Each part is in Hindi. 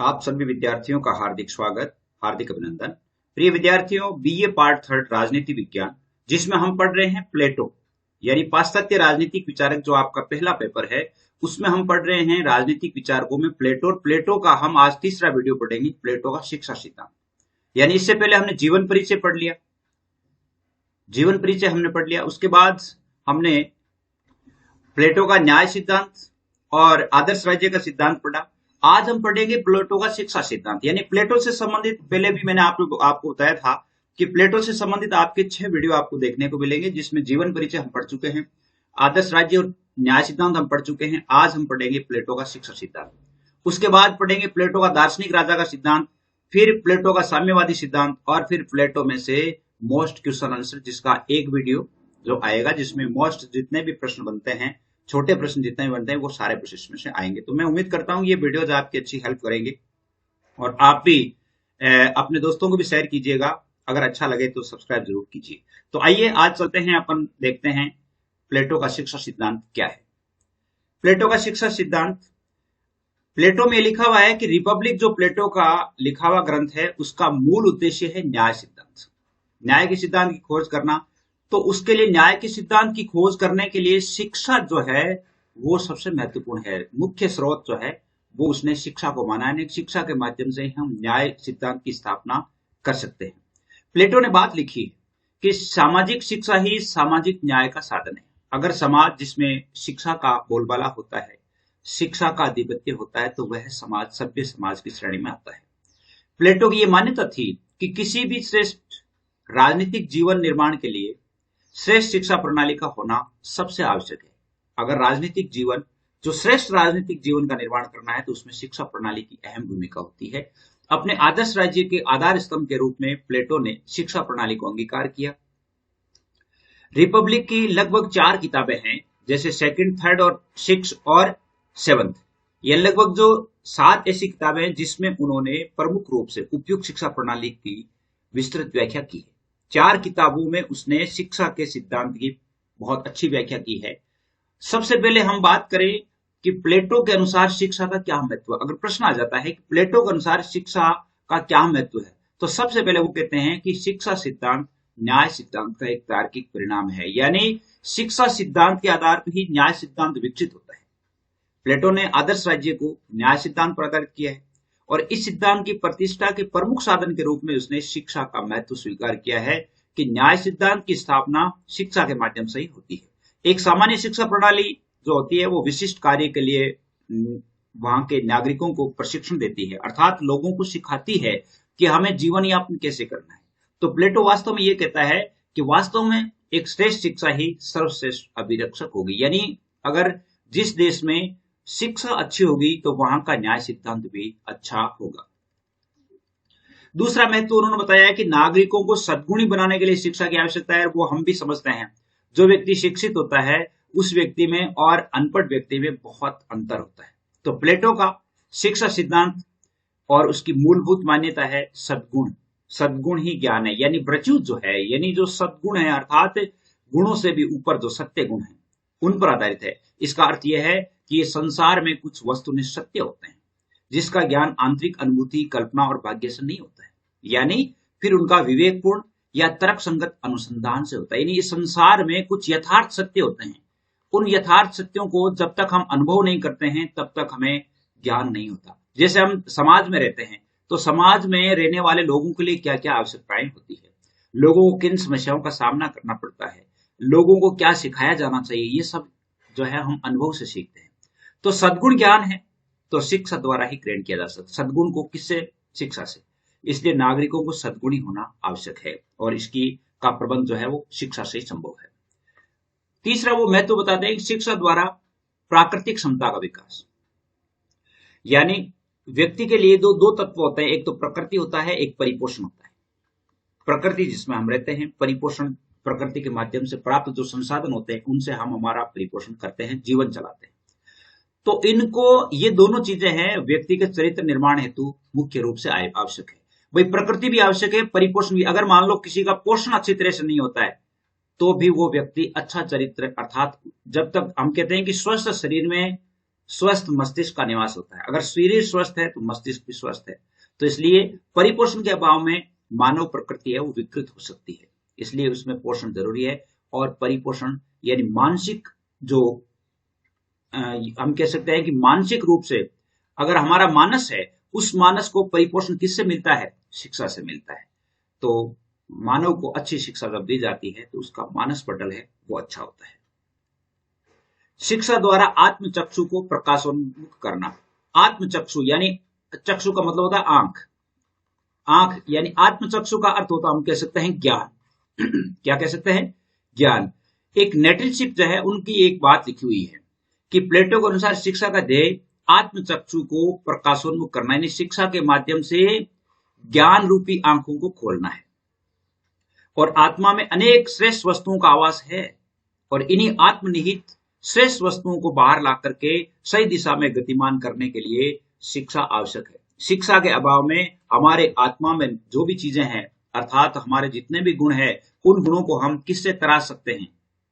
आप सभी विद्यार्थियों का हार्दिक स्वागत, हार्दिक अभिनंदन। प्रिय विद्यार्थियों, बीए पार्ट थर्ड राजनीति विज्ञान, जिसमें हम पढ़ रहे हैं प्लेटो यानी पाश्चात्य राजनीतिक विचारक, जो आपका पहला पेपर है, उसमें हम पढ़ रहे हैं राजनीतिक विचारकों में प्लेटो। और प्लेटो का हम आज तीसरा वीडियो पढ़ेंगे, प्लेटो का शिक्षा सिद्धांत। यानी इससे पहले हमने जीवन परिचय पढ़ लिया, जीवन परिचय हमने पढ़ लिया। उसके बाद हमने प्लेटो का न्याय सिद्धांत और आदर्श राज्य का सिद्धांत पढ़ा। आज हम पढ़ेंगे प्लेटो का शिक्षा सिद्धांत। यानी प्लेटो से संबंधित, पहले भी मैंने आपको बताया था कि प्लेटो से संबंधित आपके 6 वीडियो आपको देखने को मिलेंगे, जिसमें जीवन परिचय हम पढ़ चुके हैं, आदर्श राज्य और न्याय सिद्धांत हम पढ़ चुके हैं। आज हम पढ़ेंगे प्लेटो का शिक्षा सिद्धांत। उसके बाद पढ़ेंगे प्लेटो का दार्शनिक राजा का सिद्धांत, फिर प्लेटो का साम्यवादी सिद्धांत, और फिर प्लेटो में से मोस्ट क्वेश्चन आंसर, जिसका एक वीडियो जो आएगा, जिसमें मोस्ट जितने भी प्रश्न बनते हैं, छोटे प्रश्न जितने भी बनते हैं, वो सारे प्रश्न इसमें से आएंगे। तो मैं उम्मीद करता हूं ये वीडियोज आपकी अच्छी हेल्प करेंगे और आप भी अपने दोस्तों को भी शेयर कीजिएगा। अगर अच्छा लगे तो सब्सक्राइब जरूर कीजिए। तो आइए आज चलते हैं, अपन देखते हैं प्लेटो का शिक्षा सिद्धांत क्या है। प्लेटो का शिक्षा सिद्धांत, प्लेटो में लिखा हुआ है कि रिपब्लिक, जो प्लेटो का लिखा हुआ ग्रंथ है, उसका मूल उद्देश्य है न्याय सिद्धांत, न्याय के सिद्धांत की खोज करना। तो उसके लिए न्याय के सिद्धांत की खोज करने के लिए शिक्षा जो है वो सबसे महत्वपूर्ण है। मुख्य स्रोत जो है वो उसने शिक्षा को माना है। शिक्षा के माध्यम से हम न्याय सिद्धांत की स्थापना कर सकते हैं। प्लेटो ने बात लिखी कि सामाजिक शिक्षा ही सामाजिक न्याय का साधन है। अगर समाज जिसमें शिक्षा का बोलबाला होता है, शिक्षा का आधिपत्य होता है, तो वह समाज सभ्य समाज की श्रेणी में आता है। प्लेटो की यह मान्यता थी कि किसी भी श्रेष्ठ राजनीतिक जीवन निर्माण के लिए श्रेष्ठ शिक्षा प्रणाली का होना सबसे आवश्यक है। अगर राजनीतिक जीवन, जो श्रेष्ठ राजनीतिक जीवन का निर्माण करना है, तो उसमें शिक्षा प्रणाली की अहम भूमिका होती है। अपने आदर्श राज्य के आधार स्तंभ के रूप में प्लेटो ने शिक्षा प्रणाली को अंगीकार किया। रिपब्लिक की लगभग 4 किताबें हैं, जैसे सेकंड, थर्ड और 6 और 7। यह लगभग जो 7 ऐसी किताबें हैं जिसमें उन्होंने प्रमुख रूप से उपयुक्त शिक्षा प्रणाली की विस्तृत व्याख्या की है। 4 किताबों में उसने शिक्षा के सिद्धांत की बहुत अच्छी व्याख्या की है। सबसे पहले हम बात करें कि प्लेटो के अनुसार शिक्षा का क्या महत्व है। अगर प्रश्न आ जाता है कि प्लेटो के अनुसार शिक्षा का क्या महत्व है, तो सबसे पहले वो कहते हैं कि शिक्षा सिद्धांत न्याय सिद्धांत का एक तार्किक परिणाम है। यानी शिक्षा सिद्धांत के आधार पर ही न्याय सिद्धांत विकसित होता है। प्लेटो ने आदर्श राज्य को न्याय सिद्धांत पर आधारित किया है और इस सिद्धांत की प्रतिष्ठा के प्रमुख साधन के रूप में उसने शिक्षा का महत्व स्वीकार किया है कि न्याय सिद्धांत की स्थापना शिक्षा के माध्यम से ही होती है। एक सामान्य शिक्षा प्रणाली जो होती है वो विशिष्ट कार्य के लिए वहां के नागरिकों को प्रशिक्षण देती है, अर्थात लोगों को सिखाती है कि हमें जीवन यापन कैसे करना है। तो प्लेटो वास्तव में ये कहता है कि वास्तव में एक श्रेष्ठ शिक्षा ही सर्वश्रेष्ठ अभिरक्षक होगी। यानी अगर जिस देश में शिक्षा अच्छी होगी तो वहां का न्याय सिद्धांत भी अच्छा होगा। दूसरा महत्व उन्होंने बताया है कि नागरिकों को सद्गुणी बनाने के लिए शिक्षा की आवश्यकता है। वो हम भी समझते हैं, जो व्यक्ति शिक्षित होता है उस व्यक्ति में और अनपढ़ व्यक्ति में बहुत अंतर होता है। तो प्लेटो का शिक्षा सिद्धांत और उसकी मूलभूत मान्यता है सद्गुण। सद्गुण ही ज्ञान है, यानी वर्च्यूज जो है, यानी जो सद्गुण है, अर्थात गुणों से भी ऊपर जो सत्य गुण है, उन पर आधारित है। इसका अर्थ यह है कि ये संसार में कुछ वस्तुनिष्ठ सत्य होते हैं जिसका ज्ञान आंतरिक अनुभूति, कल्पना और भाग्य से नहीं होता है, यानी फिर उनका विवेकपूर्ण या तर्क संगत अनुसंधान से होता है। यानी इस संसार में कुछ यथार्थ सत्य होते हैं, उन यथार्थ सत्यों को जब तक हम अनुभव नहीं करते हैं तब तक हमें ज्ञान नहीं होता। जैसे हम समाज में रहते हैं तो समाज में रहने वाले लोगों के लिए क्या क्या आवश्यकताएं होती है, लोगों को किन समस्याओं का सामना करना पड़ता है, लोगों को क्या सिखाया जाना चाहिए, ये सब जो है हम अनुभव से सीखते हैं। तो सद्गुण ज्ञान है तो शिक्षा द्वारा ही ग्रहण किया जा सकता। सद्गुण को किससे? शिक्षा से। इसलिए नागरिकों को सद्गुणी होना आवश्यक है और इसकी का प्रबंध जो है वो शिक्षा से ही संभव है। तीसरा वो महत्व बताते हैं कि शिक्षा द्वारा प्राकृतिक क्षमता का विकास। यानी व्यक्ति के लिए दो तत्व होते हैं, एक तो प्रकृति होता है, एक परिपोषण होता है। प्रकृति जिसमें हम रहते हैं, परिपोषण प्रकृति के माध्यम से प्राप्त जो संसाधन होते हैं उनसे हम हमारा परिपोषण करते हैं, जीवन चलाते हैं। तो इनको, ये दोनों चीजें हैं व्यक्ति के चरित्र निर्माण हेतु मुख्य रूप से आवश्यक है। भाई प्रकृति भी आवश्यक है, परिपोषण भी। अगर मान लो किसी का पोषण अच्छी तरह से नहीं होता है तो भी वो व्यक्ति अच्छा चरित्र, अर्थात जब तक हम कहते हैं कि स्वस्थ शरीर में स्वस्थ मस्तिष्क का निवास होता है। अगर शरीर स्वस्थ है तो मस्तिष्क भी स्वस्थ है। तो इसलिए परिपोषण के अभाव में मानव प्रकृति है वो विकृत हो सकती है, इसलिए उसमें पोषण जरूरी है। और परिपोषण यानी मानसिक जो हम कह सकते हैं कि मानसिक रूप से अगर हमारा मानस है, उस मानस को परिपोषण किससे मिलता है? शिक्षा से मिलता है। तो मानव को अच्छी शिक्षा जब दी जाती है तो उसका मानस पटल है वो अच्छा होता है। शिक्षा द्वारा आत्मचक्षु को प्रकाशोन्मुख करना। आत्मचक्षु यानी चक्षु का मतलब होता है आंख। आंख यानी आत्मचक्षु का अर्थ होता है, हम कह सकते हैं ज्ञान। क्या कह सकते हैं? ज्ञान। एक नेटिलशिप जो है उनकी एक बात लिखी हुई है कि प्लेटो के अनुसार शिक्षा का ध्येय आत्मचक्षु को प्रकाशोन्मुख करना, यानी शिक्षा के माध्यम से ज्ञान रूपी आंखों को खोलना है। और आत्मा में अनेक श्रेष्ठ वस्तुओं का आवास है और इन्हीं आत्मनिहित श्रेष्ठ वस्तुओं को बाहर ला करके सही दिशा में गतिमान करने के लिए शिक्षा आवश्यक है। शिक्षा के अभाव में हमारे आत्मा में जो भी चीजें हैं, अर्थात हमारे जितने भी गुण हैं, उन गुणों को हम किससे तराश सकते हैं?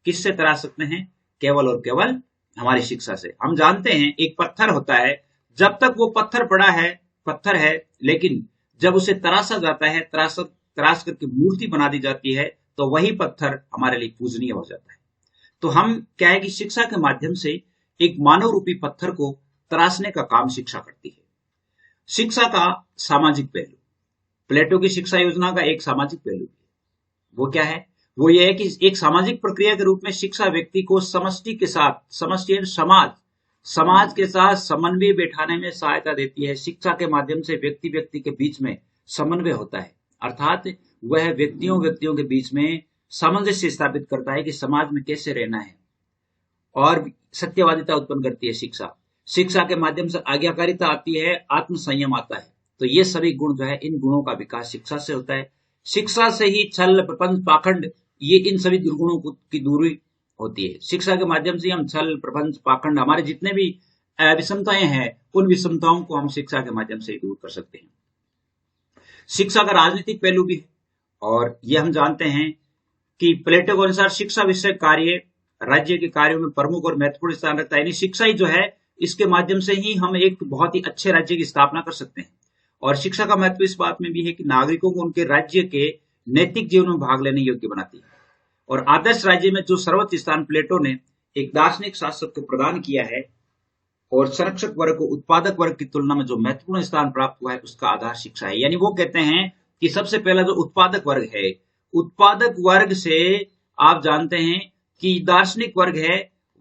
किससे तराश सकते हैं? केवल और केवल हमारी शिक्षा से। हम जानते हैं एक पत्थर होता है, जब तक वो पत्थर पड़ा है पत्थर है, लेकिन जब उसे तराशा जाता है, तराश करके मूर्ति बना दी जाती है, तो वही पत्थर हमारे लिए पूजनीय हो जाता है। तो हम क्या है कि शिक्षा के माध्यम से एक मानव रूपी पत्थर को तराशने का काम शिक्षा करती है। शिक्षा का सामाजिक पहलू, प्लेटो की शिक्षा योजना का एक सामाजिक पहलू है। वो क्या है? वो ये है कि एक सामाजिक प्रक्रिया के रूप में शिक्षा व्यक्ति को समष्टि के साथ, समष्टि समाज के साथ समन्वय बैठाने में सहायता देती है। शिक्षा के माध्यम से व्यक्ति व्यक्ति के बीच में समन्वय होता है, अर्थात वह व्यक्तियों के बीच में सामंजस्य स्थापित करता है कि समाज में कैसे रहना है, और सत्यवादिता उत्पन्न करती है शिक्षा। शिक्षा के माध्यम से आज्ञाकारिता आती है, आत्मसंयम आता है। तो ये सभी गुण जो है, इन गुणों का विकास शिक्षा से होता है। शिक्षा से ही छल, प्रपंच, पाखंड, ये इन सभी दुर्गुणों की दूरी होती है। शिक्षा के माध्यम से हम छल, प्रपंच, पाखंड, हमारे जितने भी विषमताएं हैं, उन विषमताओं को हम शिक्षा के माध्यम से ही दूर कर सकते हैं। शिक्षा का राजनीतिक पहलू भी है, और ये हम जानते हैं कि प्लेटो के अनुसार शिक्षा विषय कार्य राज्य के कार्यों में प्रमुख और महत्वपूर्ण स्थान रखता है। यानी शिक्षा ही जो है, इसके माध्यम से ही हम एक बहुत ही अच्छे राज्य की स्थापना कर सकते हैं। और शिक्षा का महत्व इस बात में भी है कि नागरिकों को उनके राज्य के नैतिक जीवन में भाग लेने योग्य बनाती है। और आदर्श राज्य में जो सर्वोच्च स्थान प्लेटो ने एक दार्शनिक शासक को प्रदान किया है, और संरक्षक वर्ग को उत्पादक वर्ग की तुलना में जो महत्वपूर्ण स्थान प्राप्त हुआ है, उसका आधार शिक्षा है। यानी वो कहते हैं कि सबसे पहला जो उत्पादक वर्ग है, उत्पादक वर्ग से आप जानते हैं कि दार्शनिक वर्ग है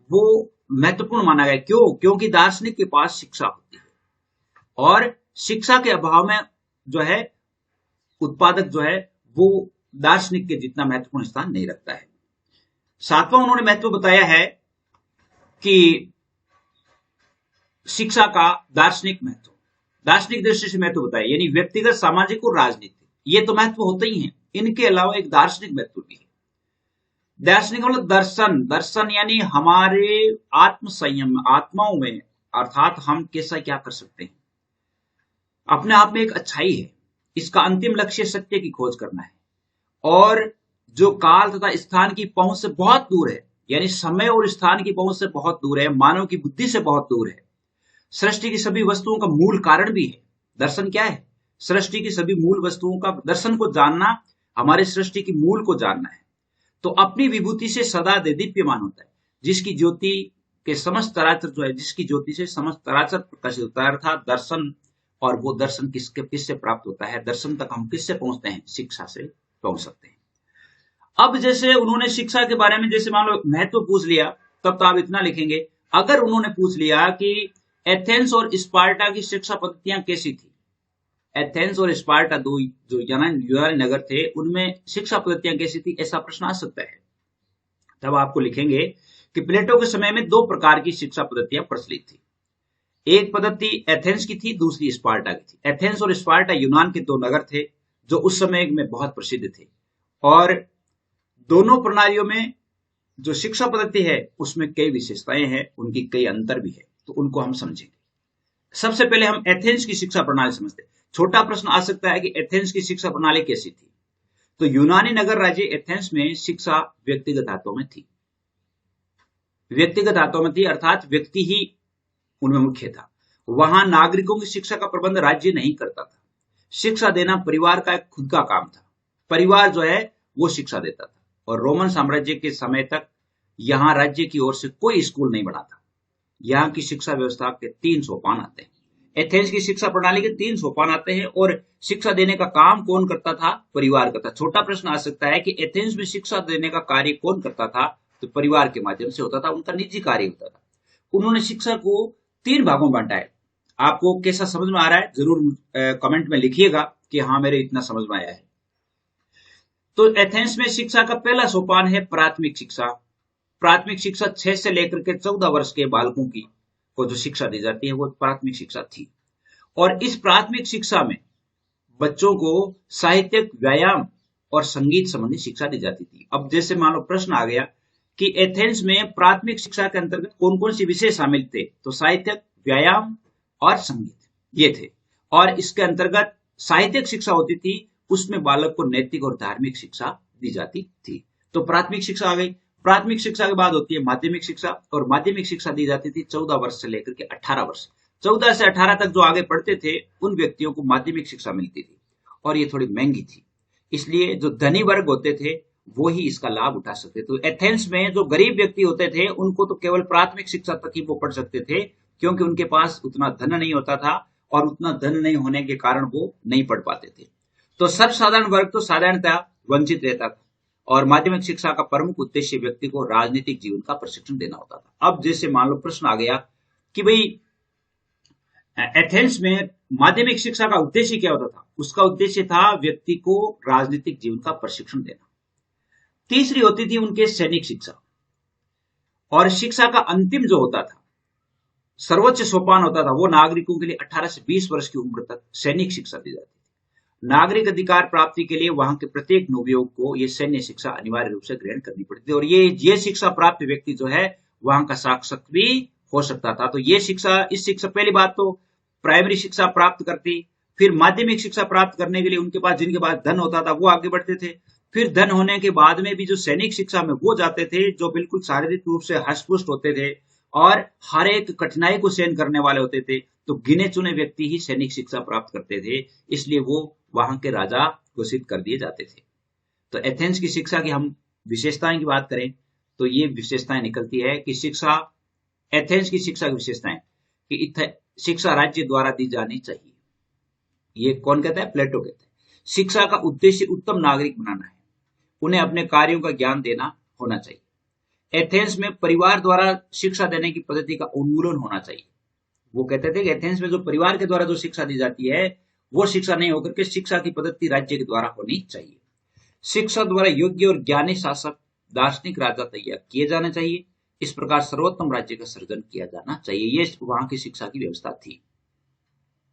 वो महत्वपूर्ण माना गया। क्यों? क्योंकि दार्शनिक के पास शिक्षा होती है, और शिक्षा के अभाव में जो है उत्पादक जो है वो दार्शनिक के जितना महत्वपूर्ण स्थान नहीं रखता है। सातवां उन्होंने महत्व बताया है कि शिक्षा का दार्शनिक महत्व, दार्शनिक दृष्टि से महत्व बताया, यानी व्यक्तिगत, सामाजिक और राजनीतिक, ये तो महत्व होते ही हैं। इनके अलावा एक दार्शनिक महत्व भी है। दार्शनिक मतलब दर्शन, दर्शन यानी हमारे आत्मसंयम, आत्माओं में, अर्थात हम कैसा क्या कर सकते हैं। अपने आप में एक अच्छाई है, इसका अंतिम लक्ष्य सत्य की खोज करना है, और जो काल तथा स्थान की पहुंच से बहुत दूर है, यानी समय और स्थान की पहुंच से बहुत दूर है, मानव की बुद्धि से बहुत दूर है। सृष्टि की सभी वस्तुओं का मूल कारण भी है। दर्शन क्या है? सृष्टि की सभी मूल वस्तुओं का दर्शन को जानना, हमारे सृष्टि की मूल को जानना है। तो अपनी विभूति से सदा दीप्यमान होता है, जिसकी ज्योति के समस्त चराचर जो है, जिसकी ज्योति से समस्त चराचर प्रकाशित होता है, अर्थात दर्शन। और वो दर्शन किससे प्राप्त होता है? दर्शन तक हम किससे पहुंचते हैं? शिक्षा से पहुंच सकते हैं। अब जैसे उन्होंने शिक्षा के बारे में जैसे मान लो महत्व पूछ लिया, तब तो आप इतना लिखेंगे, अगर उन्होंने पूछ लिया कि एथेंस और स्पार्टा की शिक्षा पद्धतियां कैसी थी, एथेंस और स्पार्टा दो जो यूनानी नगर थे, उनमें शिक्षा पद्धतियां कैसी थी, ऐसा प्रश्न आ सकता है। तब आपको लिखेंगे कि प्लेटो के समय में दो प्रकार की शिक्षा पद्धतियां प्रचलित थी। एक पद्धति एथेंस की थी, दूसरी स्पार्टा की थी। एथेंस और स्पार्टा यूनान के दो नगर थे जो उस समय में बहुत प्रसिद्ध थे, और दोनों प्रणालियों में जो शिक्षा पद्धति है उसमें कई विशेषताएं हैं, उनकी कई अंतर भी है, तो उनको हम समझेंगे। सबसे पहले हम एथेंस की शिक्षा प्रणाली समझते हैं। छोटा प्रश्न आ सकता है कि एथेंस की शिक्षा प्रणाली कैसी थी? तो यूनानी नगर राज्य एथेंस में शिक्षा व्यक्तिगत हाथों में थी, व्यक्तिगत हाथों में थी, अर्थात व्यक्ति ही उनमें मुख्य था। वहां नागरिकों की शिक्षा का प्रबंध राज्य नहीं करता था। शिक्षा देना परिवार का एक खुद का काम था। परिवार जो है वो शिक्षा देता था। और रोमन साम्राज्य के समय तक यहाँ राज्य की ओर से कोई स्कूल नहीं बना था। यहाँ की शिक्षा व्यवस्था के 3 सोपान आते हैं। एथेंस की शिक्षा प्रणाली के 3 सोपान आते हैं और शिक्षा देने का काम कौन करता था? परिवार करता। छोटा प्रश्न आ सकता है कि एथेंस में शिक्षा देने का कार्य कौन करता था? तो परिवार के माध्यम से होता था, उनका निजी कार्य होता था। उन्होंने शिक्षा को 3 भागों में बांटा है। आपको कैसा समझ में आ रहा है जरूर कमेंट में लिखिएगा कि हाँ मेरे इतना समझ में आया है। तो एथेंस में शिक्षा का पहला सोपान है प्राथमिक शिक्षा। प्राथमिक शिक्षा 6 से लेकर के 14 वर्ष के बालकों की को जो शिक्षा दी जाती है वो प्राथमिक शिक्षा थी। और इस प्राथमिक शिक्षा में बच्चों को साहित्यिक, व्यायाम और संगीत संबंधी शिक्षा दी जाती थी। अब जैसे मान लो प्रश्न आ गया कि एथेंस में प्राथमिक शिक्षा के अंतर्गत कौन कौन सी विषय शामिल थे? तो साहित्यिक, व्यायाम और संगीत ये थे। और इसके अंतर्गत साहित्यिक शिक्षा होती थी, उसमें बालक को नैतिक और धार्मिक शिक्षा दी जाती थी। तो प्राथमिक शिक्षा आ गई। प्राथमिक शिक्षा के बाद होती है माध्यमिक शिक्षा, और माध्यमिक शिक्षा दी जाती थी 14 वर्ष से लेकर के 18 वर्ष। 14 से 18 तक जो आगे पढ़ते थे उन व्यक्तियों को माध्यमिक शिक्षा मिलती थी, और ये थोड़ी महंगी थी, इसलिए जो धनी वर्ग होते थे वो ही इसका लाभ उठा सकते थे। तो एथेंस में जो गरीब व्यक्ति होते थे उनको तो केवल प्राथमिक शिक्षा तक ही वो पढ़ सकते थे, क्योंकि उनके पास उतना धन नहीं होता था, और उतना धन नहीं होने के कारण वो नहीं पढ़ पाते थे। तो सर्वसाधारण वर्ग तो साधारणतः वंचित रहता था। और माध्यमिक शिक्षा का प्रमुख उद्देश्य व्यक्ति को राजनीतिक जीवन का प्रशिक्षण देना होता था। अब जैसे मान लो प्रश्न आ गया कि भाई एथेंस में माध्यमिक शिक्षा का उद्देश्य क्या होता था? उसका उद्देश्य था व्यक्ति को राजनीतिक जीवन का प्रशिक्षण देना। तीसरी होती थी उनके सैनिक शिक्षा। और शिक्षा का अंतिम जो होता था, सर्वोच्च सोपान होता था, वो नागरिकों के लिए 18 से 20 वर्ष की उम्र तक सैनिक शिक्षा दी जाती थी। नागरिक अधिकार प्राप्ति के लिए वहां के प्रत्येक नवयुवक को ये सैन्य शिक्षा अनिवार्य रूप से ग्रहण करनी पड़ती थी। और ये शिक्षा प्राप्त व्यक्ति जो है वहां का साक्षर भी हो सकता था। तो ये शिक्षा, इस शिक्षा, पहली बात तो प्राइमरी शिक्षा प्राप्त करती, फिर माध्यमिक शिक्षा प्राप्त करने के लिए उनके पास, जिनके पास धन होता था वो आगे बढ़ते थे। फिर धन होने के बाद में भी जो सैनिक शिक्षा में वो जाते थे जो बिल्कुल शारीरिक रूप से हष्टपुष्ट होते थे और हर एक कठिनाई को सहन करने वाले होते थे। तो गिने चुने व्यक्ति ही सैनिक शिक्षा प्राप्त करते थे, इसलिए वो वहां के राजा घोषित कर दिए जाते थे। तो एथेंस की शिक्षा की हम विशेषताएं की बात करें तो ये विशेषताएं निकलती है कि शिक्षा, एथेंस की शिक्षा की विशेषताएं कि शिक्षा राज्य द्वारा दी जानी चाहिए। ये कौन कहता है? प्लेटो कहता है। शिक्षा का उद्देश्य उत्तम नागरिक बनाना है, उन्हें अपने कार्यों का ज्ञान देना होना चाहिए। एथेंस में परिवार द्वारा शिक्षा देने की पद्धति का उन्मूलन होना चाहिए। वो कहते थे कि एथेंस में जो परिवार के द्वारा जो शिक्षा दी जाती है वो शिक्षा नहीं होकर के शिक्षा की पद्धति राज्य के द्वारा होनी चाहिए। शिक्षा द्वारा योग्य और ज्ञानी शासक, दार्शनिक राजा तैयार किए जाने चाहिए। इस प्रकार सर्वोत्तम राज्य का सृजन किया जाना चाहिए। ये वहां की शिक्षा की व्यवस्था थी।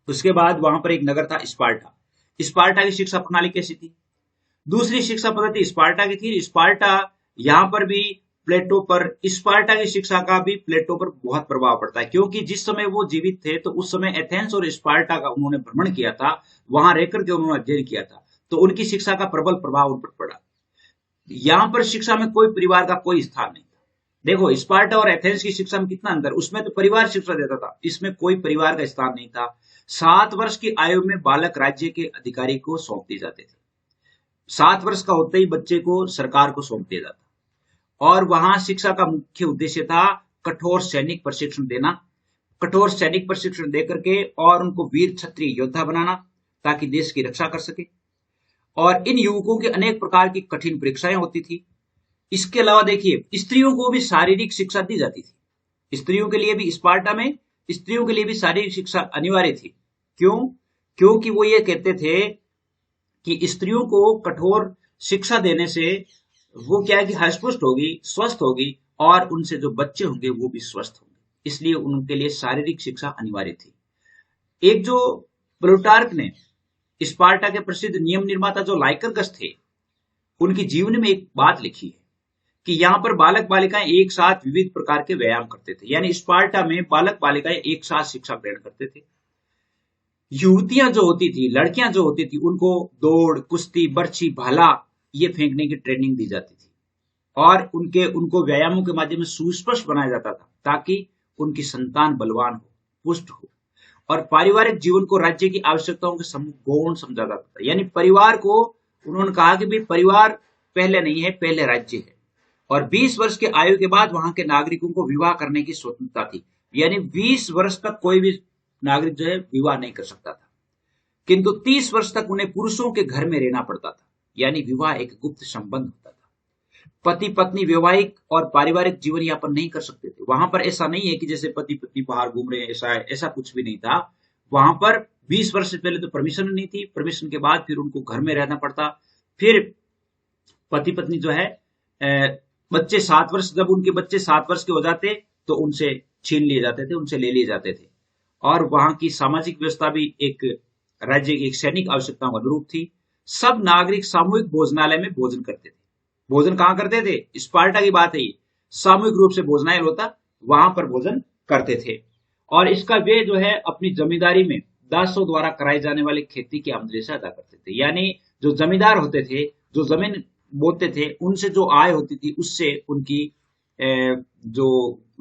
उसके बाद वहां पर एक नगर था स्पार्टा। स्पार्टा की शिक्षा प्रणाली कैसी थी? दूसरी शिक्षा पद्धति स्पार्टा की थी। स्पार्टा, यहां पर भी प्लेटो पर, स्पार्टा की शिक्षा का भी प्लेटो पर बहुत प्रभाव पड़ता है, क्योंकि जिस समय वो जीवित थे तो उस समय एथेंस और स्पार्टा का उन्होंने भ्रमण किया था, वहां रहकर के उन्होंने अध्ययन किया था, तो उनकी शिक्षा का प्रबल प्रभाव उन पर पड़ा। यहां पर शिक्षा में कोई परिवार का कोई स्थान नहीं था। देखो स्पार्टा और एथेंस की शिक्षा में कितना अंतर, उसमें तो परिवार शिक्षा देता था, इसमें कोई परिवार का स्थान नहीं था। 7 वर्ष की आयु में बालक राज्य के अधिकारी को सौंप दिए जाते थे। 7 वर्ष का होते ही बच्चे को सरकार को सौंप दिया जाता। और वहां शिक्षा का मुख्य उद्देश्य था कठोर सैनिक प्रशिक्षण देना, कठोर सैनिक प्रशिक्षण देकर के और उनको वीर क्षत्रिय योद्धा बनाना ताकि देश की रक्षा कर सके। और इन युवकों के अनेक प्रकार की कठिन परीक्षाएं होती थी। इसके अलावा देखिए स्त्रियों को भी शारीरिक शिक्षा दी जाती थी। स्त्रियों के लिए भी, स्पार्टा में स्त्रियों के लिए भी शारीरिक शिक्षा अनिवार्य थी। क्यों? क्योंकि वो ये कहते थे कि स्त्रियों को कठोर शिक्षा देने से वो क्या है कि हष्टपुष्ट होगी, स्वस्थ होगी, और उनसे जो बच्चे होंगे वो भी स्वस्थ होंगे, इसलिए उनके लिए शारीरिक शिक्षा अनिवार्य थी। एक जो प्लूटार्क ने, स्पार्टा के प्रसिद्ध नियम निर्माता जो लाइकर्गस थे, उनकी जीवनी में एक बात लिखी है कि यहाँ पर बालक बालिकाएं एक साथ विविध प्रकार के व्यायाम करते थे। यानी स्पार्टा में बालक बालिकाएं एक साथ शिक्षा ग्रहण करते थे। युवतियां जो होती थी, लड़कियां जो होती थी, उनको दौड़, कुश्ती, बर्छी, भाला ये फेंकने की ट्रेनिंग दी जाती थी, और उनको व्यायामों के माध्यम से सुस्पष्ट बनाया जाता था ताकि उनकी संतान बलवान हो, पुष्ट हो। और पारिवारिक जीवन को राज्य की आवश्यकताओं के समूह गौण समझा जाता था। यानी परिवार को उन्होंने कहा कि भाई परिवार पहले नहीं है, पहले राज्य है। और 20 वर्ष के आयु के बाद वहां के नागरिकों को विवाह करने की स्वतंत्रता थी। यानी 20 वर्ष तक कोई भी नागरिक जो है विवाह नहीं कर सकता था, किंतु 30 वर्ष तक उन्हें पुरुषों के घर में रहना पड़ता था। यानी विवाह एक गुप्त संबंध होता था। पति पत्नी वैवाहिक और पारिवारिक जीवन यापन नहीं कर सकते थे। वहां पर ऐसा नहीं है कि जैसे पति पत्नी बाहर घूम रहे हैं, ऐसा कुछ भी नहीं था। वहां पर 20 वर्ष से पहले तो परमिशन नहीं थी, परमिशन के बाद फिर उनको घर में रहना पड़ता। फिर पति पत्नी जो है बच्चे 7 वर्ष, जब उनके बच्चे 7 वर्ष के हो जाते तो उनसे छीन लिए जाते थे, उनसे ले लिए जाते थे। और वहां की सामाजिक व्यवस्था भी एक राज्य की एक सैनिक आवश्यकताओं के अनुरूप थी। सब नागरिक सामूहिक भोजनालय में भोजन करते थे। भोजन कहां करते थे? स्पार्टा की बात है ये। सामूहिक रूप से भोजनालय होता, वहां पर भोजन करते थे। और इसका वे जो है अपनी जमींदारी में दासों द्वारा कराई जाने वाली खेती की आमदनी से अदा करते थे। यानी जो जमींदार होते थे, जो जमीन बोते थे, उनसे जो आय होती थी उससे उनकी जो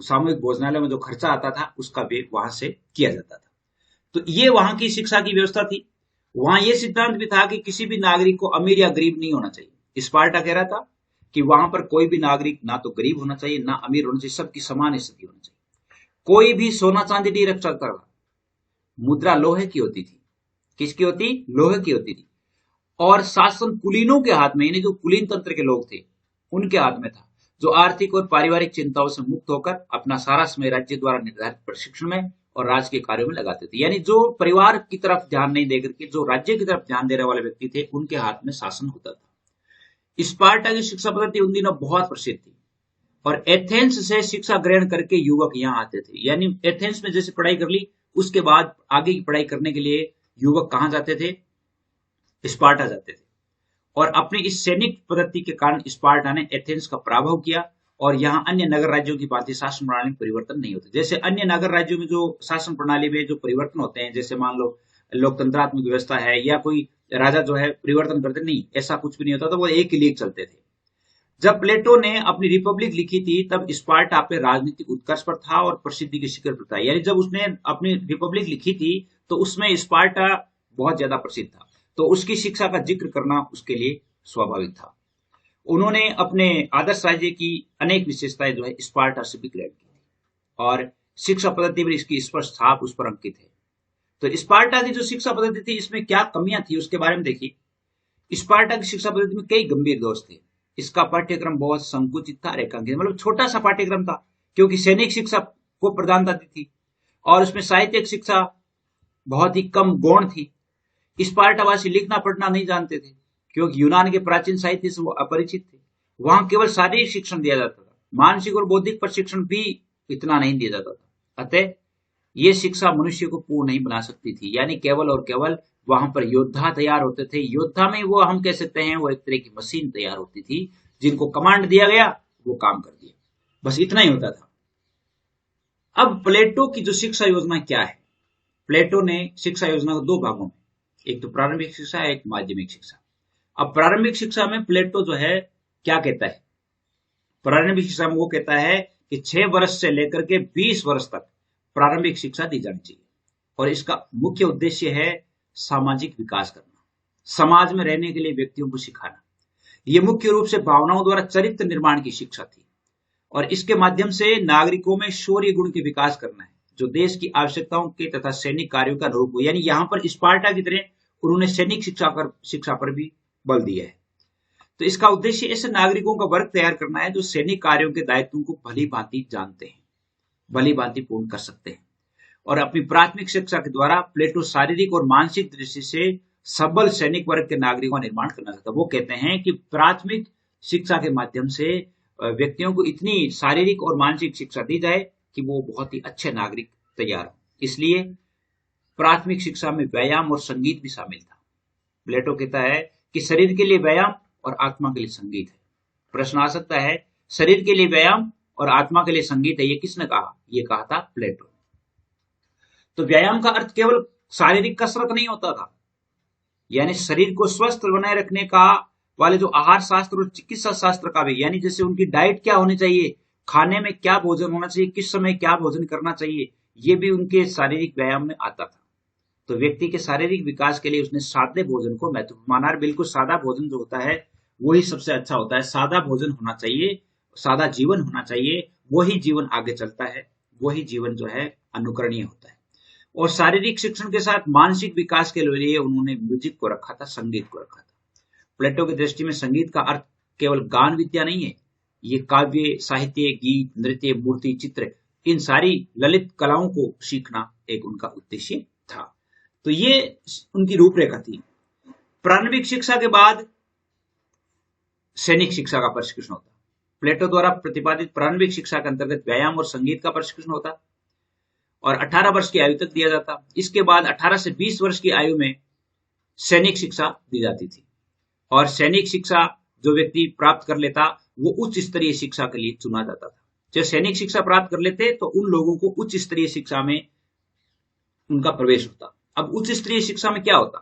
सामूहिक भोजनालय में जो खर्चा आता था उसका वे वहां से किया जाता था। तो ये वहां की शिक्षा की व्यवस्था थी। वहां ये सिद्धांत भी था कि किसी भी नागरिक को अमीर या गरीब नहीं होना चाहिए। स्पार्टा कह रहा था कि वहां पर कोई भी नागरिक ना तो गरीब होना चाहिए ना अमीर होना चाहिए, सबकी समान स्थिति होनी चाहिए। कोई भी सोना चांदी नहीं रख सकता था। मुद्रा लोहे की होती थी। किसकी होती? लोहे की होती थी। और शासन कुलीनों के हाथ में, यानी जो कुलीन तंत्र के लोग थे उनके हाथ में था, जो आर्थिक और पारिवारिक चिंताओं से मुक्त होकर अपना सारा समय राज्य द्वारा निर्धारित प्रशिक्षण में और राज के कार्यों में लगाते थे। यानी जो परिवार की तरफ ध्यान नहीं देकर के जो राज्य की तरफ ध्यान देने वाले व्यक्ति थे, उनके हाथ में शासन होता था। स्पार्टा की शिक्षा पद्धति उन दिनों बहुत प्रसिद्ध थी और एथेंस से शिक्षा ग्रहण करके युवक यहाँ आते थे। यानी एथेंस में जैसे पढ़ाई कर ली, उसके बाद आगे की पढ़ाई करने के लिए युवक कहां जाते थे? स्पार्टा जाते थे। और अपनी इस सैनिक पद्धति के कारण स्पार्टा ने एथेंस का पराभव किया और यहाँ अन्य नगर राज्यों की भांति शासन प्रणाली में परिवर्तन नहीं होते। जैसे अन्य नगर राज्यों में जो शासन प्रणाली में जो परिवर्तन होते हैं, जैसे मान लो लोकतंत्रात्मक व्यवस्था है या कोई राजा जो है परिवर्तन करते, नहीं, ऐसा कुछ भी नहीं होता था। वो एक ही लीग चलते थे। जब प्लेटो ने अपनी रिपब्लिक लिखी थी तब स्पार्टा अपने राजनीतिक उत्कर्ष पर था और प्रसिद्धि के शिखर पर था। यानी जब उसने अपनी रिपब्लिक लिखी थी तो उसमें स्पार्टा बहुत ज्यादा प्रसिद्ध था, तो उसकी शिक्षा का जिक्र करना उसके लिए स्वाभाविक था। उन्होंने अपने आदर्श राज्य की अनेक विशेषताएं जो है स्पार्टा से भी ग्रहण की और शिक्षा पद्धति पर इसकी स्पष्ट छाप उस पर अंकित है। तो स्पार्टा की जो शिक्षा पद्धति थी इसमें क्या कमियां थी उसके बारे में देखिए। स्पार्टा की शिक्षा पद्धति में कई गंभीर दोष थे। इसका पाठ्यक्रम बहुत संकुचित था, रेखांकित, मतलब छोटा सा पाठ्यक्रम था, क्योंकि सैनिक शिक्षा को प्रधानता दी थी और उसमें साहित्यिक शिक्षा बहुत ही कम गौण थी। स्पार्टावासी लिखना पढ़ना नहीं जानते थे क्योंकि यूनान के प्राचीन साहित्य से वो अपरिचित थे। वहां केवल शारीरिक शिक्षण दिया जाता था, मानसिक और बौद्धिक प्रशिक्षण भी इतना नहीं दिया जाता था। अतः ये शिक्षा मनुष्य को पूर्ण नहीं बना सकती थी। यानी केवल और केवल वहां पर योद्धा तैयार होते थे। योद्धा में वो हम कह सकते हैं वो एक तरह की मशीन तैयार होती थी, जिनको कमांड दिया गया वो काम कर दिया, बस इतना ही होता था। अब प्लेटो की जो शिक्षा योजना क्या है? प्लेटो ने शिक्षा योजना को दो भागों में, एक तो प्रारंभिक शिक्षा है, एक माध्यमिक शिक्षा। अब प्रारंभिक शिक्षा में प्लेटो जो है क्या कहता है? प्रारंभिक शिक्षा में वो कहता है कि 6 वर्ष से लेकर के 20 वर्ष तक प्रारंभिक शिक्षा दी जानी चाहिए और इसका मुख्य उद्देश्य है सामाजिक विकास करना, समाज में रहने के लिए व्यक्तियों को सिखाना। यह मुख्य रूप से भावनाओं द्वारा चरित्र निर्माण की शिक्षा थी और इसके माध्यम से नागरिकों में शौर्य गुण के विकास करना है जो देश की आवश्यकताओं के तथा सैनिक कार्यों का रूप हो। यानी यहां पर स्पार्टा की तरह उन्होंने सैनिक शिक्षा पर भी बल दिया है। तो इसका उद्देश्य ऐसे नागरिकों का वर्ग तैयार करना है जो सैनिक कार्यों के दायित्वों को भली भांति जानते हैं, भली भांति पूर्ण कर सकते हैं। और अपनी प्राथमिक शिक्षा के द्वारा प्लेटो शारीरिक और मानसिक दृष्टि से सबल सैनिक वर्ग के नागरिकों का निर्माण करना चाहता है। वो कहते हैं कि प्राथमिक शिक्षा के माध्यम से व्यक्तियों को इतनी शारीरिक और मानसिक शिक्षा दी जाए कि वो बहुत ही अच्छे नागरिक तैयार हो। इसलिए प्राथमिक शिक्षा में व्यायाम और संगीत भी शामिल था। प्लेटो कहता है कि शरीर के लिए व्यायाम और आत्मा के लिए संगीत है। प्रश्न आ सकता है, शरीर के लिए व्यायाम और आत्मा के लिए संगीत है, ये किसने कहा? ये कहा था प्लेटो। तो व्यायाम का अर्थ केवल शारीरिक कसरत नहीं होता था, यानी शरीर को स्वस्थ बनाए रखने का वाले जो आहार शास्त्र और चिकित्सा शास्त्र का भी, यानी जैसे उनकी डाइट क्या होनी चाहिए, खाने में क्या भोजन होना चाहिए, किस समय क्या भोजन करना चाहिए, ये भी उनके शारीरिक व्यायाम में आता था। तो व्यक्ति के शारीरिक विकास के लिए उसने सादे भोजन को महत्वपूर्ण माना। बिल्कुल सादा भोजन जो होता है वही सबसे अच्छा होता है। सादा भोजन होना चाहिए, सादा जीवन होना चाहिए, वही जीवन आगे चलता है, वही जीवन जो है अनुकरणीय होता है। और शारीरिक शिक्षण के साथ मानसिक विकास के लिए उन्होंने म्यूजिक को रखा था, संगीत को रखा था। प्लेटो की दृष्टि में संगीत का अर्थ केवल गान विद्या नहीं है, ये काव्य, साहित्य, गीत, नृत्य, मूर्ति, चित्र, इन सारी ललित कलाओं को सीखना एक उनका उद्देश्य था। तो ये उनकी रूपरेखा थी। प्रारंभिक शिक्षा के बाद सैनिक शिक्षा का प्रशिक्षण होता। प्लेटो द्वारा प्रतिपादित प्रारंभिक शिक्षा के अंतर्गत व्यायाम और संगीत का प्रशिक्षण होता और 18 वर्ष की आयु तक दिया जाता। इसके बाद 18 से 20 वर्ष की आयु में सैनिक शिक्षा दी जाती थी और सैनिक शिक्षा जो व्यक्ति प्राप्त कर लेता वो उच्च स्तरीय शिक्षा के लिए चुना जाता था। जो सैनिक शिक्षा प्राप्त कर लेते तो उन लोगों को उच्च स्तरीय शिक्षा में उनका प्रवेश होता। अब उच्च स्तरीय शिक्षा में क्या होता?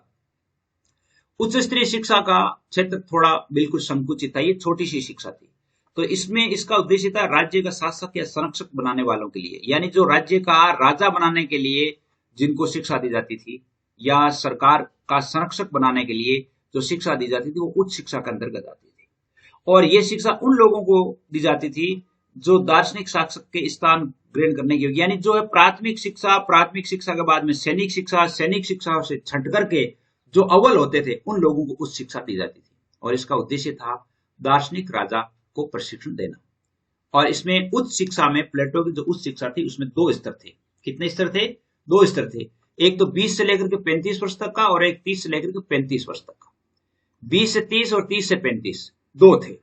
उच्च स्तरीय शिक्षा का क्षेत्र थोड़ा बिल्कुल संकुचित था, ये छोटी सी शिक्षा थी। तो इसमें इसका उद्देश्य था राज्य का शासक या संरक्षक बनाने वालों के लिए, यानी जो राज्य का राजा बनाने के लिए जिनको शिक्षा दी जाती थी या सरकार का संरक्षक बनाने के लिए जो शिक्षा दी जाती थी वो उच्च शिक्षा के अंतर्गत आती थी। और ये शिक्षा उन लोगों को दी जाती थी जो दार्शनिक शासक के स्थान ग्रहण करने की, यानी जो है प्राथमिक शिक्षा के बाद में सैनिक शिक्षा से छंट करके जो अव्वल होते थे उन लोगों को उच्च शिक्षा दी जाती थी। और इसका उद्देश्य था दार्शनिक राजा को प्रशिक्षण देना। और इसमें उच्च शिक्षा में प्लेटो की जो उच्च शिक्षा थी उसमें 2 स्तर थे। कितने स्तर थे? 2 स्तर थे। एक तो 20 से लेकर के 35 वर्ष तक का और एक 30 से लेकर के 35 वर्ष तक का। 20 से 30 और 30 से 35 2 थे,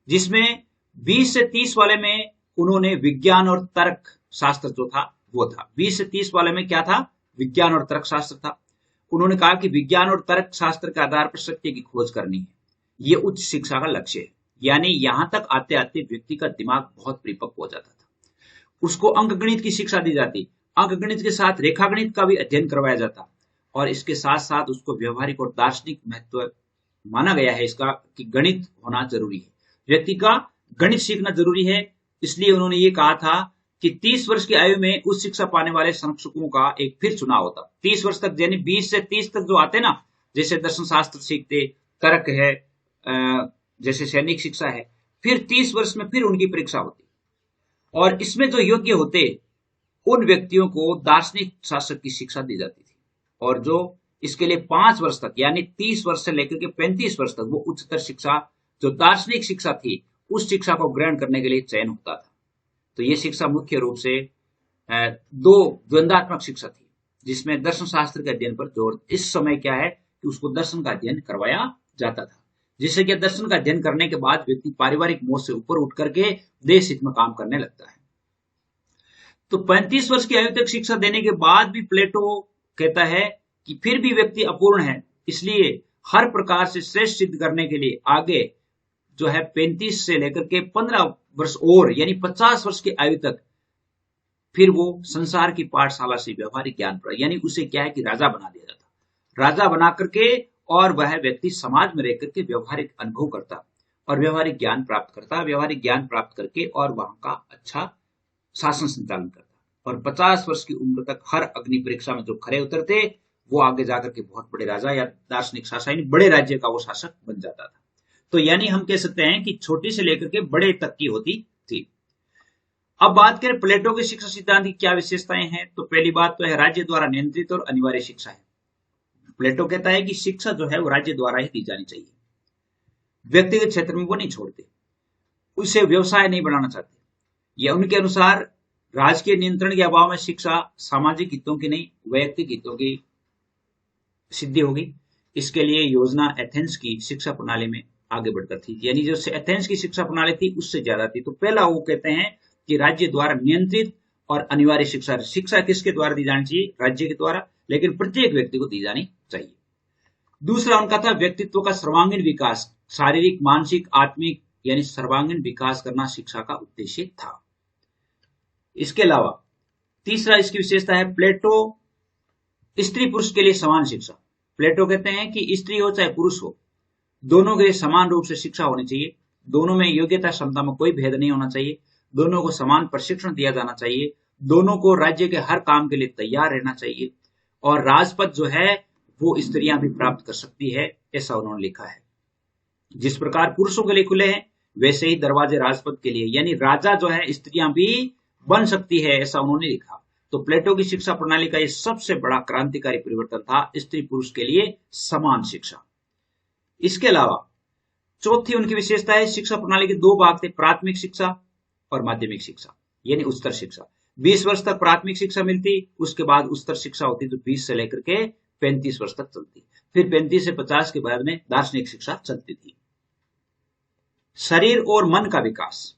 जिसमें 20 से 30 वाले में उन्होंने विज्ञान और तर्क शास्त्र जो था वो था। 20 से 30 वाले में क्या था? विज्ञान और तर्क शास्त्र था। उन्होंने कहा कि विज्ञान और तर्क शास्त्र के आधार पर सत्य की खोज करनी है, ये उच्च शिक्षा का लक्ष्य है। यानी यहां तक आते आते व्यक्ति का दिमाग बहुत परिपक्व हो जाता था। उसको अंकगणित की शिक्षा दी जाती, अंकगणित के साथ रेखागणित का भी अध्ययन करवाया जाता और इसके साथ साथ उसको व्यवहारिक और दार्शनिक महत्व माना गया है इसका कि गणित होना जरूरी है, व्यक्ति का गणित सीखना जरूरी है। इसलिए उन्होंने ये कहा था कि 30 वर्ष की आयु में उच्च शिक्षा पाने वाले संरक्षकों का एक फिर चुनाव होता। 30 वर्ष तक यानी 20 से 30 तक जो आते ना, जैसे दर्शन शास्त्र सीखते, तर्क है, जैसे सैनिक शिक्षा है, फिर 30 वर्ष में फिर उनकी परीक्षा होती और इसमें जो योग्य होते उन व्यक्तियों को दार्शनिक शासक की शिक्षा दी जाती थी। और जो इसके लिए 5 वर्ष तक यानी 30 वर्ष से लेकर के 35 वर्ष तक वो उच्चतर शिक्षा जो दार्शनिक शिक्षा थी उस शिक्षा को ग्रहण करने के लिए चयन होता था। तो ये शिक्षा मुख्य रूप से 2 द्वंद्वात्मक शिक्षा थी जिसमें दर्शन शास्त्र के अध्ययन पर जोर। इस समय क्या है कि उसको दर्शन का अध्ययन करवाया जाता था, जिससे कि दर्शन का अध्ययन करने के बाद व्यक्ति पारिवारिक मोह से ऊपर उठ करके देश हित में काम करने लगता है। तो 35 वर्ष की आयु तक शिक्षा देने के बाद भी प्लेटो कहता है कि फिर भी व्यक्ति अपूर्ण है, इसलिए हर प्रकार से श्रेष्ठ सिद्ध करने के लिए आगे जो है 35 से लेकर के 15 वर्ष और यानी 50 वर्ष की आयु तक फिर वो संसार की पाठशाला से व्यवहारिक ज्ञान पर, यानी उसे क्या है कि राजा बना दिया जाता, राजा बना करके और वह व्यक्ति समाज में रह करके व्यवहारिक अनुभव करता और व्यवहारिक ज्ञान प्राप्त करता, व्यवहारिक ज्ञान प्राप्त करके और वहां का अच्छा शासन संचालन करता। और 50 वर्ष की उम्र तक हर अग्नि परीक्षा में जो खरे उतरते वो आगे जाकर के बहुत बड़े राजा या दार्शनिक शासक यानी बड़े राज्य का वो शासक बन जाता था। तो यानी हम कह सकते हैं कि छोटी से लेकर के बड़े तक की होती थी। अब बात करें प्लेटो के शिक्षा सिद्धांत की क्या विशेषताएं हैं, तो पहली बात तो है राज्य द्वारा नियंत्रित और अनिवार्य शिक्षा है। प्लेटो कहता है कि शिक्षा जो है वो राज्य द्वारा ही दी जानी चाहिए, व्यक्तिगत क्षेत्र में वो नहीं छोड़ते, उसे व्यवसाय नहीं बनाना चाहते। यह उनके अनुसार राजकीय नियंत्रण के अभाव में शिक्षा सामाजिक हितों की नहीं वैयक्तिक हितों की सिद्धि होगी। इसके लिए योजना एथेंस की शिक्षा प्रणाली में आगे बढ़कर थी, यानी जो एथेंस की शिक्षा प्रणाली थी उससे ज्यादा थी। तो पहला वो कहते हैं कि राज्य द्वारा नियंत्रित और अनिवार्य शिक्षा, शिक्षा किसके द्वारा दी जानी चाहिए? राज्य के द्वारा, लेकिन प्रत्येक व्यक्ति को दी जानी चाहिए। दूसरा उनका था व्यक्तित्व का सर्वांगीण विकास, शारीरिक, मानसिक, आत्मिक यानी सर्वांगीण विकास करना शिक्षा का उद्देश्य था। इसके अलावा तीसरा इसकी विशेषता है प्लेटो स्त्री पुरुष के लिए समान शिक्षा। प्लेटो कहते हैं कि स्त्री हो चाहे पुरुष हो, दोनों के लिए समान रूप से शिक्षा होनी चाहिए, दोनों में योग्यता क्षमता में कोई भेद नहीं होना चाहिए, दोनों को समान प्रशिक्षण दिया जाना चाहिए, दोनों को राज्य के हर काम के लिए तैयार रहना चाहिए और राजपद जो है वो स्त्रियां भी प्राप्त कर सकती है, ऐसा उन्होंने लिखा है। जिस प्रकार पुरुषों के लिए खुले हैं वैसे ही दरवाजे राजपद के लिए, यानी राजा जो है स्त्रियां भी बन सकती है, ऐसा उन्होंने लिखा। तो प्लेटो की शिक्षा प्रणाली का यह सबसे बड़ा क्रांतिकारी परिवर्तन था, स्त्री पुरुष के लिए समान शिक्षा। इसके अलावा चौथी उनकी विशेषता है, शिक्षा प्रणाली के दो भाग थे, प्राथमिक शिक्षा और माध्यमिक शिक्षा, यानी उच्चतर शिक्षा। 20 वर्ष तक प्राथमिक शिक्षा मिलती, उसके बाद उच्चतर शिक्षा होती जो 20 से लेकर के 35 वर्ष तक चलती, फिर 35 से 50 के बाद में दार्शनिक शिक्षा चलती थी। शरीर और मन का विकास,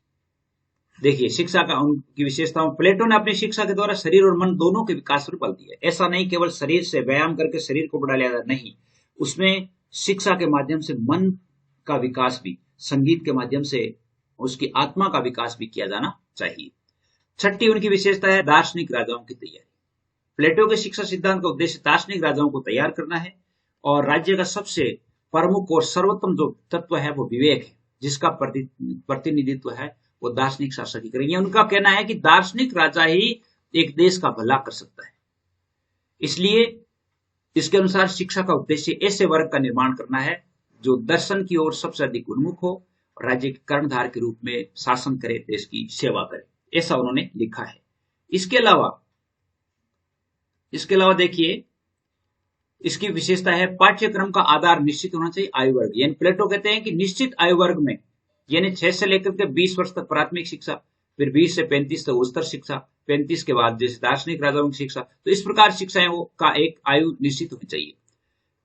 देखिए शिक्षा का उनकी विशेषताओं, प्लेटो ने अपनी शिक्षा के द्वारा शरीर और मन दोनों के विकास पर बल दिया। ऐसा नहीं केवल शरीर से व्यायाम करके शरीर को बढ़ा लिया जाए, नहीं, उसमें शिक्षा के माध्यम से मन का विकास भी, संगीत के माध्यम से उसकी आत्मा का विकास भी किया जाना चाहिए। छठी उनकी विशेषता है दार्शनिक राजाओं की तैयारी। प्लेटो के शिक्षा सिद्धांत का उद्देश्य दार्शनिक राजाओं को तैयार करना है और राज्य का सबसे प्रमुख और सर्वोत्तम जो तत्व है वो विवेक है, जिसका प्रतिनिधित्व है वो दार्शनिक शासक ही करेंगे। उनका कहना है कि दार्शनिक राजा ही एक देश का भला कर सकता है। इसलिए इसके अनुसार शिक्षा का उद्देश्य ऐसे वर्ग का निर्माण करना है जो दर्शन की ओर सबसे अधिक उन्मुख हो और राज्य के कर्णधार के रूप में शासन करे, देश की सेवा करे, ऐसा उन्होंने लिखा है। इसके अलावा देखिए इसकी विशेषता है पाठ्यक्रम का आधार निश्चित होना चाहिए, आयु वर्ग, यानी प्लेटो कहते हैं कि निश्चित आयु वर्ग में, यानी 6 से लेकर के 20 वर्ष तक प्राथमिक शिक्षा, फिर 20 से 35 तक उच्चतर शिक्षा, 35 के बाद जैसे दार्शनिक राजाओं की शिक्षा, तो इस प्रकार शिक्षाएं का एक आयु निश्चित होनी चाहिए।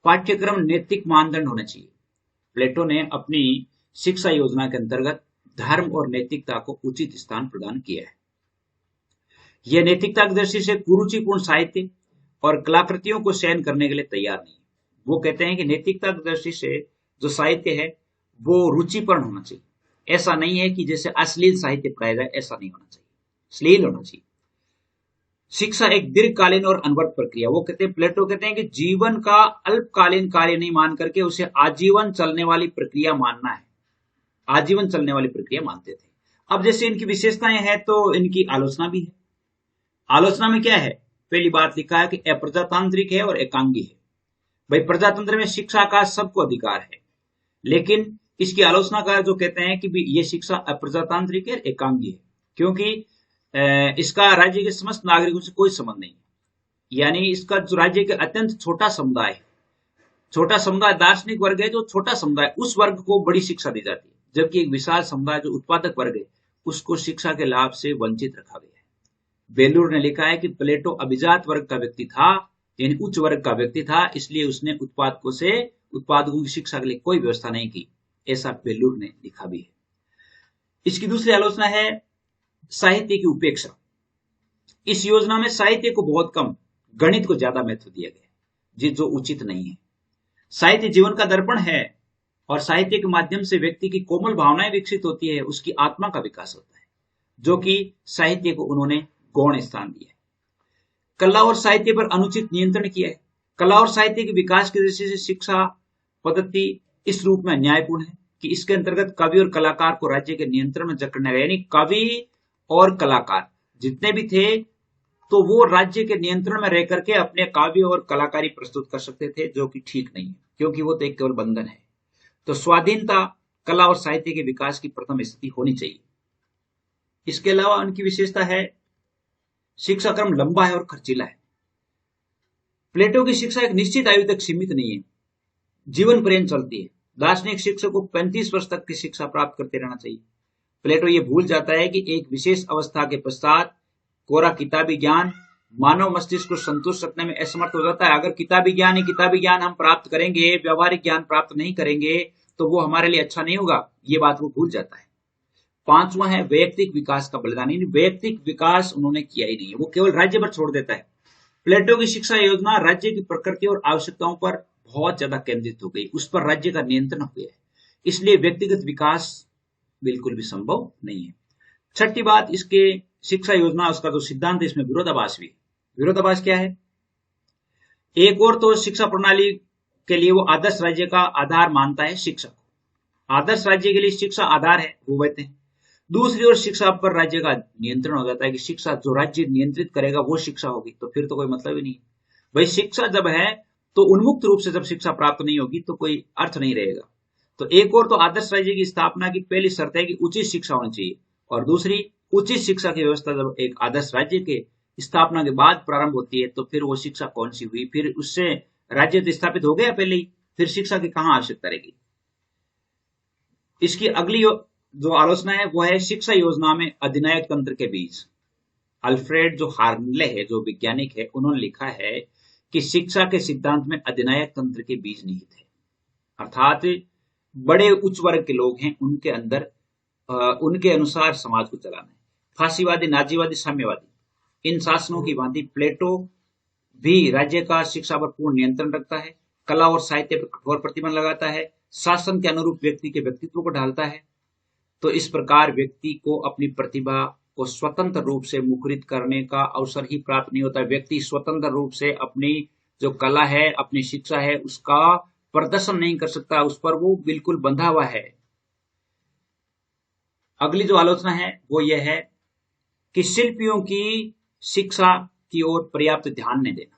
पाठ्यक्रम नैतिक मानदंड होना चाहिए। प्लेटो ने अपनी शिक्षा योजना के अंतर्गत धर्म और नैतिकता को उचित स्थान प्रदान किया है। यह नैतिकता की दृष्टि से कुरुचिपूर्ण साहित्य और कलाकृतियों को सहन करने के लिए तैयार नहीं है। वो कहते हैं कि नैतिकता की दृष्टि से जो साहित्य है वो रुचिपूर्ण होना चाहिए। ऐसा नहीं है कि जैसे अश्लील साहित्य पढ़ाया जाए, ऐसा नहीं होना चाहिए, अश्लील होना चाहिए। शिक्षा एक दीर्घकालीन और अनवरत प्रक्रिया, वो कहते हैं, प्लेटो कहते हैं कि जीवन का अल्पकालीन कार्य नहीं मान करके उसे आजीवन चलने वाली प्रक्रिया मानना है, आजीवन चलने वाली प्रक्रिया मानते थे। अब जैसे इनकी विशेषताएं हैं तो इनकी आलोचना भी है। आलोचना में क्या है, पहली बात लिखा है कि अप्रजातांत्रिक है और एकांगी है। भाई प्रजातंत्र में शिक्षा का सबको अधिकार है, लेकिन इसकी आलोचना का जो कहते हैं कि ये शिक्षा अप्रजातांत्रिक है, एकांगी है, क्योंकि इसका राज्य के समस्त नागरिकों से कोई संबंध नहीं है। यानी इसका जो राज्य के अत्यंत छोटा समुदाय है, छोटा समुदाय दार्शनिक वर्ग है, जो छोटा समुदाय, उस वर्ग को बड़ी शिक्षा दी जाती है, जबकि एक विशाल समुदाय जो उत्पादक वर्ग है उसको शिक्षा के लाभ से वंचित रखा गया है। बेलूर ने लिखा है कि प्लेटो अभिजात वर्ग का व्यक्ति था, यानी उच्च वर्ग का व्यक्ति था, इसलिए उसने उत्पादकों की शिक्षा के लिए कोई व्यवस्था नहीं की, ऐसा बेलूर ने लिखा भी है। इसकी दूसरी आलोचना है साहित्य की उपेक्षा। इस योजना में साहित्य को बहुत कम, गणित को ज्यादा महत्व दिया गया, जो उचित नहीं है। साहित्य जीवन का दर्पण है और साहित्य के माध्यम से व्यक्ति की कोमल भावनाएं विकसित होती है, उसकी आत्मा का विकास होता है, जो कि साहित्य को उन्होंने गौण स्थान दिया है। कला और साहित्य पर अनुचित नियंत्रण किया है। कला और साहित्य के विकास की दृष्टि से शिक्षा पद्धति इस रूप में अन्यायपूर्ण है कि इसके अंतर्गत कवि और कलाकार को राज्य के नियंत्रण में जकड़ने गया, यानी कवि और कलाकार जितने भी थे तो वो राज्य के नियंत्रण में रह करके अपने काव्य और कलाकारी प्रस्तुत कर सकते थे, जो कि ठीक नहीं है, क्योंकि वो तो एक केवल बंधन है। तो स्वाधीनता कला और साहित्य के विकास की प्रथम स्थिति होनी चाहिए। इसके अलावा उनकी विशेषता है शिक्षा क्रम लंबा है और खर्चीला है। प्लेटो की शिक्षा एक निश्चित आयु तक सीमित नहीं है, जीवन पर्यंत चलती है। दार्शनिक शिक्षक को 35 वर्ष तक की शिक्षा प्राप्त करते रहना चाहिए। प्लेटो ये भूल जाता है कि एक विशेष अवस्था के पश्चात कोरा किताबी ज्ञान मानव मस्तिष्क को संतुष्ट रखने में असमर्थ हो जाता है। अगर किताबी ज्ञान हम प्राप्त करेंगे, व्यवहारिक ज्ञान प्राप्त नहीं करेंगे तो वो हमारे लिए अच्छा नहीं होगा, ये बात वो भूल जाता है। पांचवा है वैयक्तिक विकास का बलिदान, वैयक्तिक विकास उन्होंने किया ही नहीं है, वो केवल राज्य पर छोड़ देता है। प्लेटो की शिक्षा योजना राज्य की प्रकृति और आवश्यकताओं पर बहुत ज्यादा केंद्रित हो गई, उस पर राज्य का नियंत्रण हो गया है, इसलिए व्यक्तिगत विकास बिल्कुल भी संभव नहीं है। छठी बात, इसके शिक्षा योजना, उसका जो सिद्धांत है, इसमें विरोधाभास भी। विरोधाभास क्या है? एक और तो शिक्षा प्रणाली के लिए वो आदर्श राज्य का आधार मानता है शिक्षा को, आदर्श राज्य के लिए शिक्षा आधार है, वो कहते हैं। दूसरी ओर शिक्षा पर राज्य का नियंत्रण हो जाता है कि शिक्षा जो राज्य नियंत्रित करेगा वो शिक्षा होगी, तो फिर तो कोई मतलब ही नहीं। भाई शिक्षा जब है तो उन्मुक्त रूप से जब शिक्षा प्राप्त नहीं होगी तो कोई अर्थ नहीं रहेगा। तो एक और तो आदर्श राज्य की स्थापना की पहली शर्त है कि उचित शिक्षा होनी चाहिए, और दूसरी उचित शिक्षा की व्यवस्था जब एक आदर्श राज्य के स्थापना के बाद प्रारंभ होती है तो फिर वो शिक्षा कौन सी हुई, फिर उससे राज्य तो स्थापित हो गया पहले ही, फिर शिक्षा की कहां आवश्यकता रहेगी। इसकी अगली जो आलोचना है वो है शिक्षा योजना में अधिनायक तंत्र के बीच। अल्फ्रेड जो हार्नले है, जो वैज्ञानिक है, उन्होंने लिखा है कि शिक्षा के सिद्धांत में अधिनायक तंत्र के बीज निहित है, अर्थात बड़े उच्च वर्ग के लोग हैं, उनके अंदर उनके अनुसार समाज को चलाना है। फांसीवादी, नाजीवादी, साम्यवादी इन शासनों की भांति प्लेटो भी राज्य का शिक्षा पर पूर्ण नियंत्रण रखता है, कला और साहित्य पर कठोर प्रतिबंध लगाता है, शासन के अनुरूप व्यक्ति के व्यक्तित्व को ढालता है। तो इस प्रकार व्यक्ति को अपनी प्रतिभा को स्वतंत्र रूप से मुखरित करने का अवसर ही प्राप्त नहीं होता। व्यक्ति स्वतंत्र रूप से अपनी जो कला है, अपनी शिक्षा है, उसका प्रदर्शन नहीं कर सकता, उस पर वो बिल्कुल बंधा हुआ है। अगली जो आलोचना है वो यह है कि शिल्पियों की शिक्षा की ओर पर्याप्त ध्यान नहीं देना।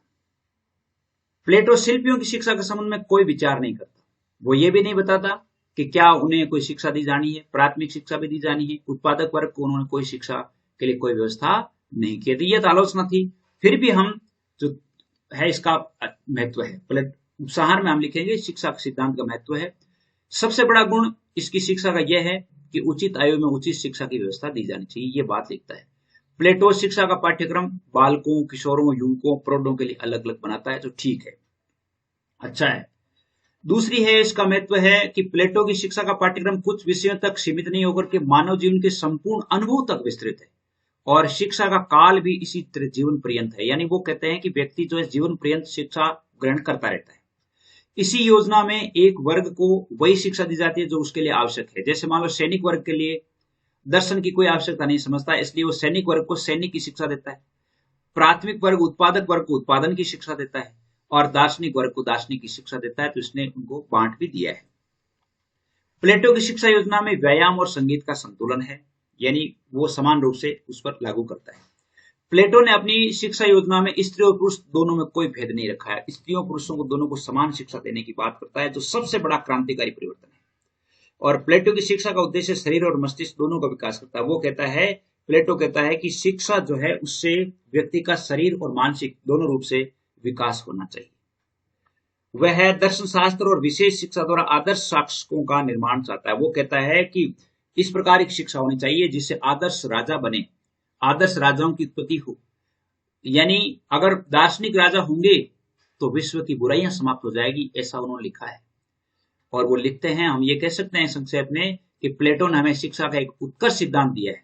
प्लेटो शिल्पियों की शिक्षा के संबंध में कोई विचार नहीं करता। वो ये भी नहीं बताता कि क्या उन्हें कोई शिक्षा दी जानी है, प्राथमिक शिक्षा भी दी जानी है। उत्पादक वर्ग को उन्होंने कोई शिक्षा के लिए कोई व्यवस्था नहीं की थी। यह आलोचना थी। फिर भी हम जो है इसका महत्व है, उपसंहार में हम लिखेंगे शिक्षा के सिद्धांत का महत्व है। सबसे बड़ा गुण इसकी शिक्षा का यह है कि उचित आयु में उचित शिक्षा की व्यवस्था दी जानी चाहिए, ये बात लिखता है। प्लेटो शिक्षा का पाठ्यक्रम बालकों, किशोरों, युवकों, प्रौढ़ों के लिए अलग अलग बनाता है, जो ठीक है, अच्छा है। दूसरी है इसका महत्व है कि प्लेटो की शिक्षा का पाठ्यक्रम कुछ विषयों तक सीमित नहीं होकर के मानव जीवन के संपूर्ण अनुभव तक विस्तृत है, और शिक्षा का काल भी इसी तरह जीवन पर्यंत है। यानी वो कहते हैं कि व्यक्ति जो है जीवन पर्यंत शिक्षा ग्रहण करता रहता है। इसी योजना में एक वर्ग को वही शिक्षा दी जाती है जो उसके लिए आवश्यक है। जैसे मान लो सैनिक वर्ग के लिए दर्शन की कोई आवश्यकता नहीं समझता, इसलिए वो सैनिक वर्ग को सैनिक की शिक्षा देता है। प्राथमिक वर्ग उत्पादक वर्ग को उत्पादन की शिक्षा देता है, और दार्शनिक वर्ग को दार्शनिक की शिक्षा देता है। तो इसने उनको बांट भी दिया है। प्लेटो की शिक्षा योजना में व्यायाम और संगीत का संतुलन है, यानी वो समान रूप से उस पर लागू करता है। प्लेटो ने अपनी शिक्षा योजना में स्त्री और पुरुष दोनों में कोई भेद नहीं रखा है। स्त्रियों पुरुषों को दोनों को समान शिक्षा देने की बात करता है, जो सबसे बड़ा क्रांतिकारी परिवर्तन है। और प्लेटो की शिक्षा का उद्देश्य शरीर और मस्तिष्क दोनों का विकास करता है। वो कहता है, प्लेटो कहता है कि शिक्षा जो है उससे व्यक्ति का शरीर और मानसिक दोनों रूप से विकास होना चाहिए। वह दर्शन शास्त्र और विशेष शिक्षा द्वारा आदर्श शासकों का निर्माण चाहता है। वो कहता है कि इस प्रकार की शिक्षा होनी चाहिए जिससे आदर्श राजा बने, आदर्श राजाओं की उत्पत्ति हो। यानी अगर दार्शनिक राजा होंगे तो विश्व की बुराइयां समाप्त हो जाएगी, ऐसा उन्होंने लिखा है। और वो लिखते हैं, हम ये कह सकते हैं संक्षेप में कि प्लेटो ने हमें शिक्षा का एक उत्कृष्ट सिद्धांत दिया है,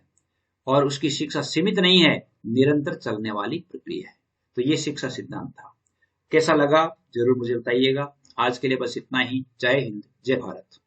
और उसकी शिक्षा सीमित नहीं है, निरंतर चलने वाली प्रक्रिया है। तो ये शिक्षा सिद्धांत था। कैसा लगा जरूर मुझे बताइएगा। आज के लिए बस इतना ही। जय हिंद, जय भारत।